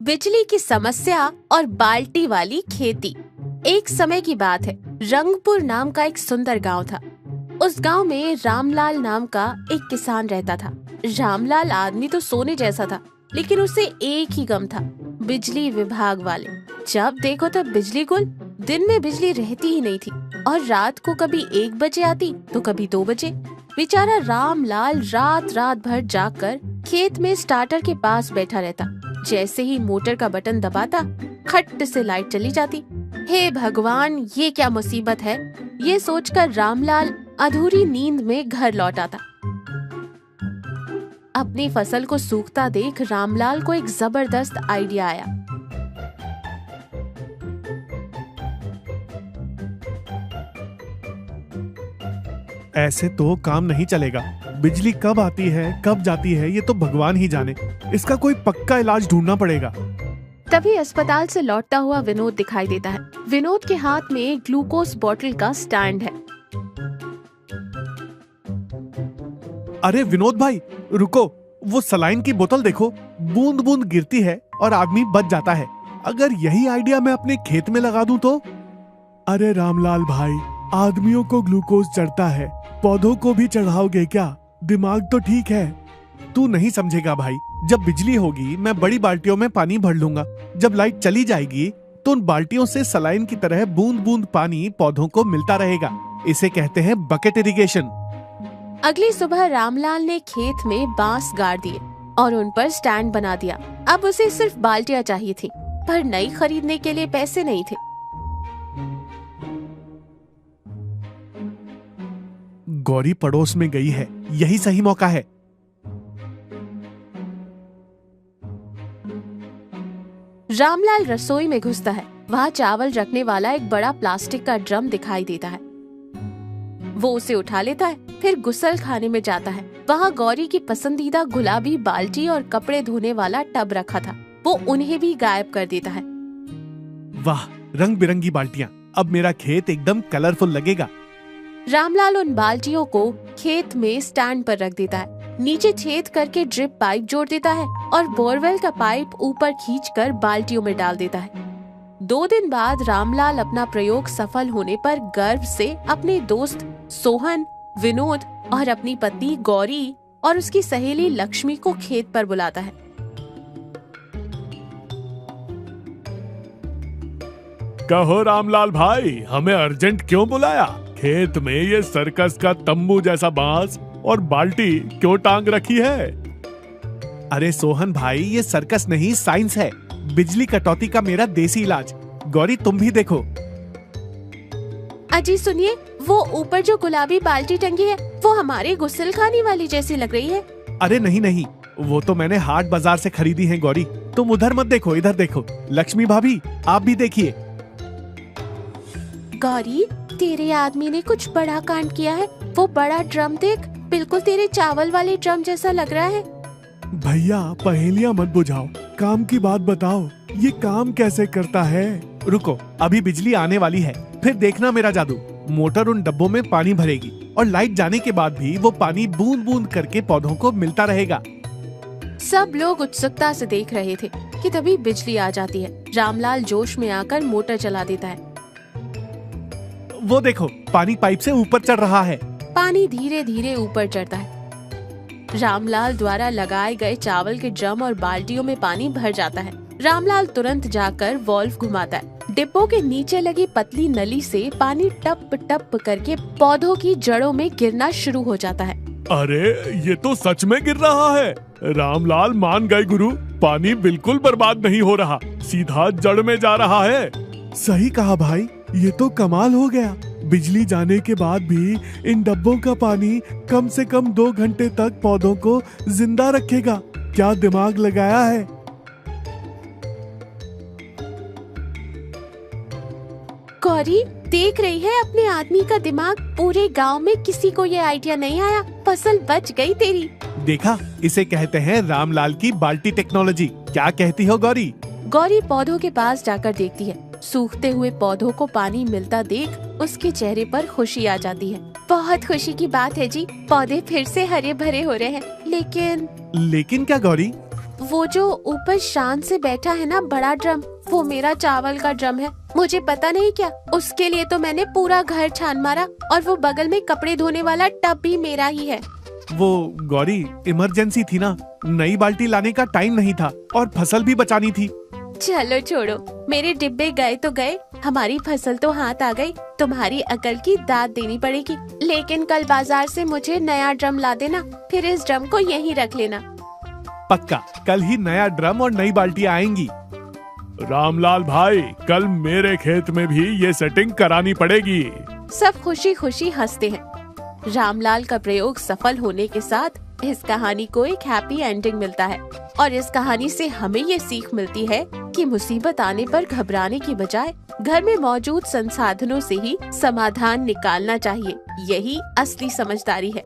बिजली की समस्या और बाल्टी वाली खेती। एक समय की बात है, रंगपुर नाम का एक सुंदर गांव था। उस गांव में रामलाल नाम का एक किसान रहता था। रामलाल आदमी तो सोने जैसा था, लेकिन उसे एक ही गम था, बिजली विभाग वाले। जब देखो तब बिजली गुल। दिन में बिजली रहती ही नहीं थी और रात को कभी 1 बजे आती तो कभी 2 बजे। बेचारा रामलाल रात रात भर जागकर खेत में स्टार्टर के पास बैठा रहता। जैसे ही मोटर का बटन दबाता, खट से लाइट चली जाती। हे भगवान, ये क्या मुसीबत है, ये सोचकर रामलाल अधूरी नींद में घर लौट आता। अपनी फसल को सूखता देख रामलाल को एक जबरदस्त आइडिया आया। ऐसे तो काम नहीं चलेगा। बिजली कब आती है कब जाती है ये तो भगवान ही जाने। इसका कोई पक्का इलाज ढूंढना पड़ेगा। तभी अस्पताल से लौटता हुआ विनोद दिखाई देता है। विनोद के हाथ में ग्लूकोज बोतल का स्टैंड है। अरे विनोद भाई रुको, वो सलाइन की बोतल देखो, बूंद बूंद गिरती है और आदमी बच जाता है। अगर यही आइडिया मैं अपने खेत में लगा दूं तो। अरे रामलाल भाई, आदमियों को ग्लूकोज चढ़ता है, पौधों को भी चढ़ाओगे क्या? दिमाग तो ठीक है। तू नहीं समझेगा भाई। जब बिजली होगी मैं बड़ी बाल्टियों में पानी भर लूंगा। जब लाइट चली जाएगी तो उन बाल्टियों से सलाइन की तरह बूंद बूंद पानी पौधों को मिलता रहेगा। इसे कहते हैं बकेट इरिगेशन। अगली सुबह रामलाल ने खेत में बांस गाड़ दिए और उन पर स्टैंड बना दिया। अब उसे सिर्फ बाल्टियां चाहिए थी, पर नई खरीदने के लिए पैसे नहीं थे। गौरी पड़ोस में गई है, यही सही मौका है। रामलाल रसोई में घुसता है। वहाँ चावल रखने वाला एक बड़ा प्लास्टिक का ड्रम दिखाई देता है। वो उसे उठा लेता है, फिर गुसल खाने में जाता है। वहाँ गौरी की पसंदीदा गुलाबी बाल्टी और कपड़े धोने वाला टब रखा था। वो उन्हें भी गायब कर देता है। वाह, रंग बिरंगी बाल्टियां। अब मेरा खेत एकदम कलरफुल लगेगा। रामलाल उन बाल्टियों को खेत में स्टैंड पर रख देता है। नीचे छेद करके ड्रिप पाइप जोड़ देता है और बोरवेल का पाइप ऊपर खींचकर बाल्टियों में डाल देता है। 2 दिन बाद रामलाल अपना प्रयोग सफल होने पर गर्व से अपने दोस्त सोहन, विनोद और अपनी पत्नी गौरी और उसकी सहेली लक्ष्मी को खेत पर बुलाता है। कहो रामलाल भाई, हमें अर्जेंट क्यों बुलाया? खेत में ये सर्कस का तंबू जैसा बांस और बाल्टी क्यों टांग रखी है? अरे सोहन भाई, ये सर्कस नहीं साइंस है। बिजली कटौती का मेरा देसी इलाज। गौरी तुम भी देखो। अजी सुनिए, वो ऊपर जो गुलाबी बाल्टी टंगी है वो हमारे गुस्लखानी वाली जैसी लग रही है। अरे नहीं नहीं, वो तो मैंने हाट बाजार से खरीदी है गौरी। तुम उधर मत देखो, इधर देखो। लक्ष्मी भाभी आप भी देखिए। गौरी, तेरे आदमी ने कुछ बड़ा कांड किया है। वो बड़ा ड्रम देख, बिल्कुल तेरे चावल वाले ड्रम जैसा लग रहा है। भैया पहेलियां मत बुझाओ, काम की बात बताओ। ये काम कैसे करता है? रुको, अभी बिजली आने वाली है, फिर देखना मेरा जादू। मोटर उन डब्बों में पानी भरेगी और लाइट जाने के बाद भी वो पानी बूंद बूंद करके पौधों को मिलता रहेगा। सब लोग उत्सुकता से देख रहे थे कि तभी बिजली आ जाती है। रामलाल जोश में आकर मोटर चला देता है। वो देखो, पानी पाइप से ऊपर चढ़ रहा है। पानी धीरे धीरे ऊपर चढ़ता है। रामलाल द्वारा लगाए गए चावल के ड्रम और बाल्टियों में पानी भर जाता है। रामलाल तुरंत जाकर वाल्व घुमाता है। डिब्बों के नीचे लगी पतली नली से पानी टप टप करके पौधों की जड़ों में गिरना शुरू हो जाता है। अरे ये तो सच में गिर रहा है। रामलाल मान गए गुरु, पानी बिल्कुल बर्बाद नहीं हो रहा, सीधा जड़ में जा रहा है। सही कहा भाई, ये तो कमाल हो गया। बिजली जाने के बाद भी इन डब्बों का पानी कम से कम 2 घंटे तक पौधों को जिंदा रखेगा। क्या दिमाग लगाया है। गौरी देख रही है अपने आदमी का दिमाग। पूरे गांव में किसी को ये आइडिया नहीं आया। फसल बच गई तेरी। देखा, इसे कहते हैं रामलाल की बाल्टी टेक्नोलॉजी। क्या कहती हो गौरी? गौरी पौधों के पास जाकर देखती है। सूखते हुए पौधों को पानी मिलता देख उसके चेहरे पर खुशी आ जाती है। बहुत खुशी की बात है जी, पौधे फिर से हरे भरे हो रहे हैं। लेकिन क्या गौरी? वो जो ऊपर शान से बैठा है ना बड़ा ड्रम, वो मेरा चावल का ड्रम है। मुझे पता नहीं क्या, उसके लिए तो मैंने पूरा घर छान मारा, और वो बगल में कपड़े धोने वाला टब भी मेरा ही है। वो गौरी, इमरजेंसी थी ना, नई बाल्टी लाने का टाइम नहीं था और फसल भी बचानी थी। चलो छोड़ो, मेरे डिब्बे गए तो गए, हमारी फसल तो हाथ आ गई। तुम्हारी अकल की दाद देनी पड़ेगी। लेकिन कल बाजार से मुझे नया ड्रम ला देना, फिर इस ड्रम को यहीं रख लेना। पक्का, कल ही नया ड्रम और नई बाल्टी आएंगी। रामलाल भाई, कल मेरे खेत में भी ये सेटिंग करानी पड़ेगी। सब खुशी खुशी हंसते हैं। रामलाल का प्रयोग सफल होने के साथ इस कहानी को एक हैप्पी एंडिंग मिलता है, और इस कहानी से हमें ये सीख मिलती है कि मुसीबत आने पर घबराने की बजाय घर में मौजूद संसाधनों से ही समाधान निकालना चाहिए। यही असली समझदारी है।